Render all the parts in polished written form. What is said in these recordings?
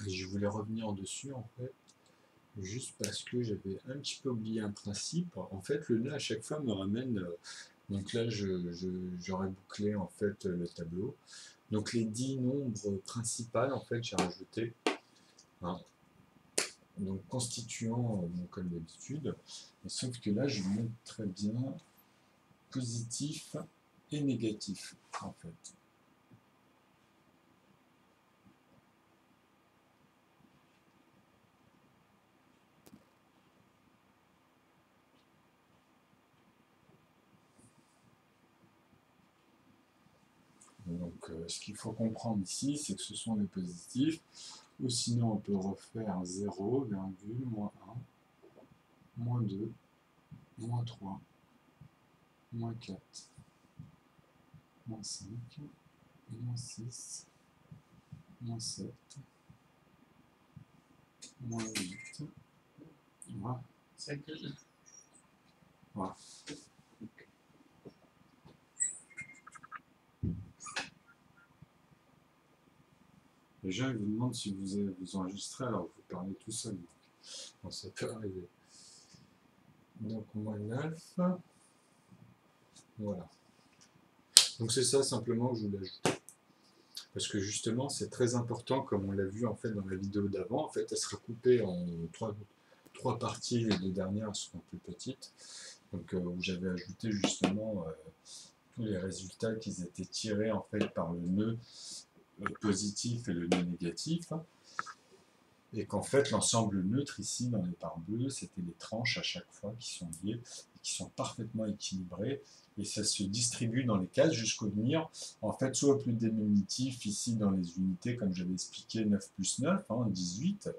Et je voulais revenir dessus en fait, juste parce que j'avais un petit peu oublié un principe. En fait, le nœud à chaque fois me ramène. Donc là, j'aurais bouclé en fait le tableau. Donc les 10 nombres principaux, en fait, j'ai rajouté. Hein, donc constituant, bon, comme d'habitude. Sauf que là, je montre très bien positif et négatif, en fait. Donc, ce qu'il faut comprendre ici, c'est que ce sont les positifs, ou sinon on peut refaire 0, virgule, moins 1, moins 2, moins 3, moins 4, moins 5, moins 6, moins 7, moins 8, voilà. Voilà. Déjà, il vous demande si vous enregistrez, alors vous parlez tout seul. Bon, ça peut arriver. Donc, moins 9. Voilà. Donc, c'est ça simplement que je voulais ajouter. Parce que justement, c'est très important, comme on l'a vu en fait dans la vidéo d'avant. En fait, elle sera coupée en trois parties, les deux dernières seront plus petites. Donc, où j'avais ajouté justement tous les résultats qui étaient tirés en fait par le nœud positif et le nœud négatif. Et qu'en fait, l'ensemble neutre ici, dans les parts bleues, c'était les tranches à chaque fois qui sont liées, et qui sont parfaitement équilibrées, et ça se distribue dans les cases jusqu'au venir, en fait, soit au plus diminutif, ici dans les unités, comme j'avais expliqué, 9 plus 9, 18.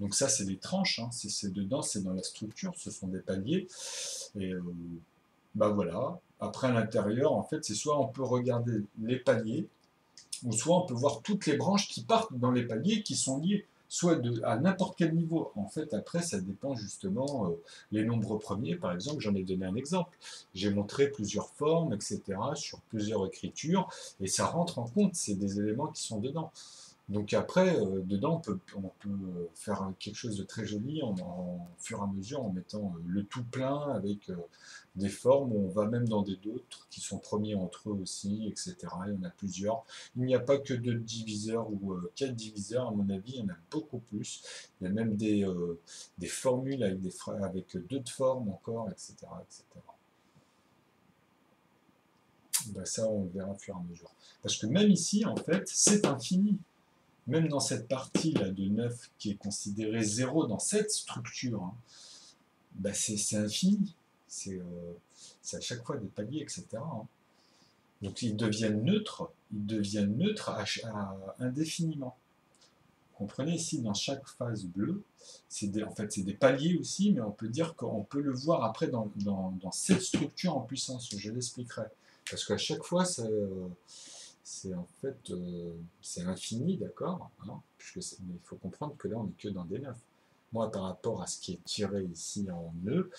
Donc ça, c'est les tranches, hein, c'est dedans, c'est dans la structure, ce sont des paliers. Et bah voilà. Après, à l'intérieur, en fait, c'est soit on peut regarder les paliers, ou soit on peut voir toutes les branches qui partent dans les paliers qui sont liées, soit à n'importe quel niveau. En fait, après, ça dépend justement, les nombres premiers, par exemple, j'en ai donné un exemple. J'ai montré plusieurs formes, etc., sur plusieurs écritures, et ça rentre en compte, c'est des éléments qui sont dedans. Donc après, dedans, on peut faire quelque chose de très joli en fur et à mesure, en mettant le tout plein avec des formes, où on va même dans des d'autres qui sont premiers entre eux aussi, etc. Il y en a plusieurs. Il n'y a pas que 2 diviseurs ou 4 diviseurs, à mon avis, il y en a beaucoup plus. Il y a même des formules avec d'autres formes encore, etc. etc. Ben ça, on verra au fur et à mesure. Parce que même ici, en fait, c'est infini. Même dans cette partie-là de 9 qui est considérée 0 dans cette structure, hein, bah c'est infini. C'est à chaque fois des paliers, etc. Hein. Donc ils deviennent neutres indéfiniment. Vous comprenez ici, dans chaque phase bleue, en fait c'est des paliers aussi, mais on peut dire qu'on peut le voir après dans cette structure en puissance, je l'expliquerai. Parce qu'à chaque fois, c'est en fait c'est infini, d'accord, hein, mais il faut comprendre que là on n'est que dans des 9. Moi, par rapport à ce qui est tiré ici en nœud,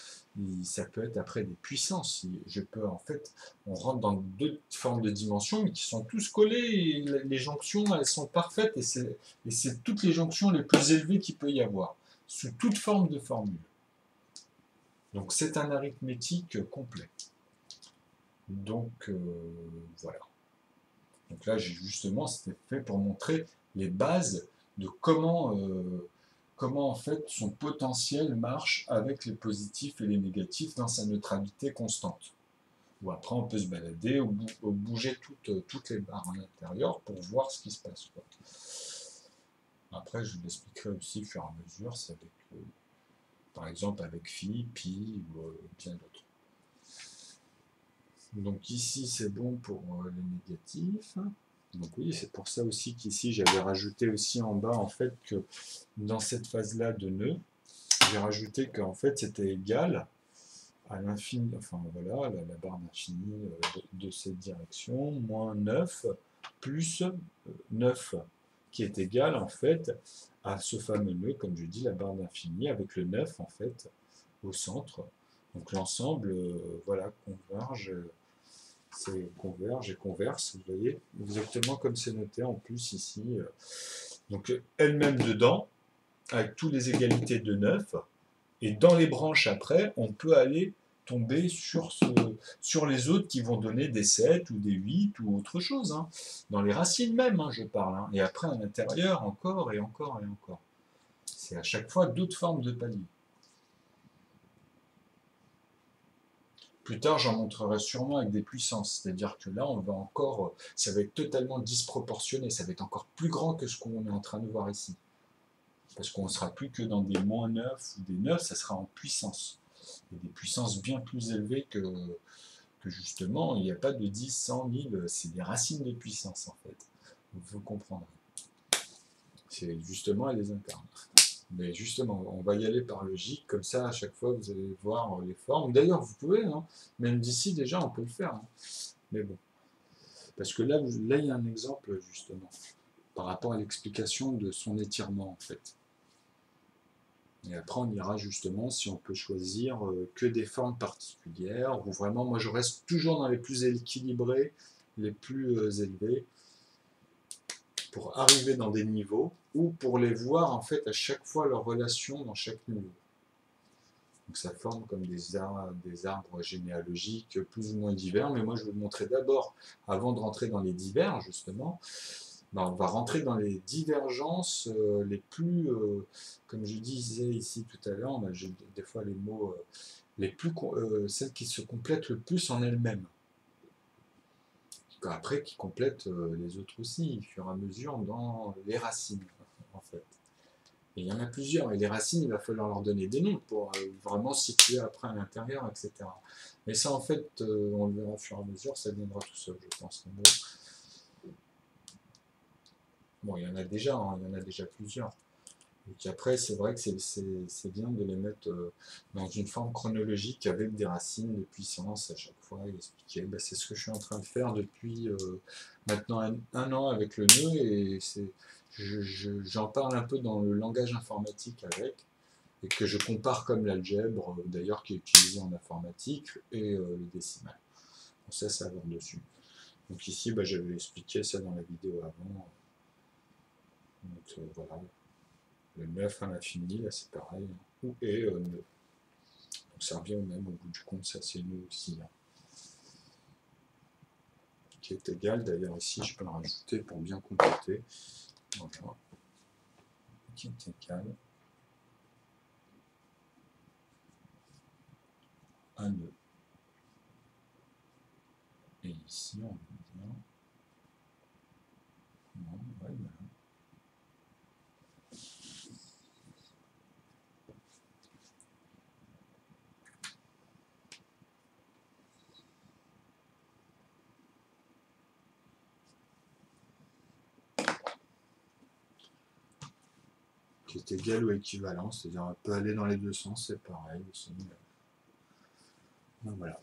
ça peut être après des puissances. Je peux en fait, on rentre dans deux formes de dimensions, mais qui sont tous collées. Et les jonctions, elles sont parfaites, et c'est toutes les jonctions les plus élevées qu'il peut y avoir, sous toute forme de formule. Donc c'est un arithmétique complet. Donc voilà. Donc là, justement, c'était fait pour montrer les bases de comment en fait son potentiel marche avec les positifs et les négatifs dans sa neutralité constante. Ou après, on peut se balader ou bouger toutes les barres à l'intérieur pour voir ce qui se passe, quoi. Après, je vous l'expliquerai aussi au fur et à mesure, c'est avec, par exemple, avec phi, pi ou bien d'autres. Donc ici, c'est bon pour les négatifs. Donc oui, c'est pour ça aussi qu'ici, j'avais rajouté aussi en bas, en fait, que dans cette phase-là de nœud, j'ai rajouté qu'en fait, c'était égal à l'infini, enfin voilà, la barre d'infini de cette direction, moins 9, plus 9, qui est égal, en fait, à ce fameux nœud, comme je dis, la barre d'infini, avec le 9, en fait, au centre. Donc l'ensemble, voilà, converge et converse, vous voyez, exactement comme c'est noté en plus ici, Donc elle-même dedans, avec toutes les égalités de 9, et dans les branches après, on peut aller tomber sur les autres qui vont donner des 7 ou des 8 ou autre chose. Hein. Dans les racines même, hein, je parle. Hein. Et après, à l'intérieur, encore et encore et encore. C'est à chaque fois d'autres formes de paliers. Plus tard, j'en montrerai sûrement avec des puissances. C'est-à-dire que là, on va encore, ça va être totalement disproportionné. Ça va être encore plus grand que ce qu'on est en train de voir ici. Parce qu'on ne sera plus que dans des moins 9 ou des 9, ça sera en puissance. Et des puissances bien plus élevées que justement, il n'y a pas de 10, 100, 1000, c'est des racines de puissance en fait. Vous comprendrez. C'est justement, elle les incarne. Mais justement, on va y aller par logique, comme ça à chaque fois vous allez voir les formes. D'ailleurs, vous pouvez, hein, même d'ici déjà on peut le faire. Hein. Mais bon. Parce que là, il y a un exemple justement, par rapport à l'explication de son étirement en fait. Et après, on ira justement si on peut choisir que des formes particulières, ou vraiment, moi je reste toujours dans les plus équilibrés, les plus élevés, pour arriver dans des niveaux, ou pour les voir en fait à chaque fois leur relation dans chaque niveau. Donc ça forme comme des arbres généalogiques plus ou moins divers, mais moi je vais vous montrer d'abord, avant de rentrer dans les divers justement, on va rentrer dans les divergences les plus, comme je disais ici tout à l'heure, j'ai des fois les mots, celles qui se complètent le plus en elles-mêmes. Après, qui complètent les autres aussi, au fur et à mesure, dans les racines, en fait. Et il y en a plusieurs, et les racines, il va falloir leur donner des noms pour vraiment situer après à l'intérieur, etc. Mais ça, en fait, on le verra au fur et à mesure, ça viendra tout seul, je pense. Bon, il y en a déjà, hein, il y en a déjà plusieurs. Et après, c'est vrai que c'est bien de les mettre dans une forme chronologique avec des racines de puissance à chaque fois et expliquer. Ben, c'est ce que je suis en train de faire depuis maintenant un an avec le nœud et j'en parle un peu dans le langage informatique avec et que je compare comme l'algèbre d'ailleurs qui est utilisé en informatique et le décimal. Donc ça va voir dessus. Donc ici, ben, j'avais expliqué ça dans la vidéo avant. Donc voilà. Le 9 à l'infini, là c'est pareil, ou et 9. Donc ça revient au même au bout du compte, ça c'est nous aussi. Hein. Qui est égal, d'ailleurs ici je peux le rajouter pour bien compléter. Voilà. Qui est égal à 9. Et ici on va dire. Non, ouais, voilà. Qui est égal ou équivalent, c'est-à-dire on peut aller dans les deux sens, c'est pareil aussi. Donc voilà.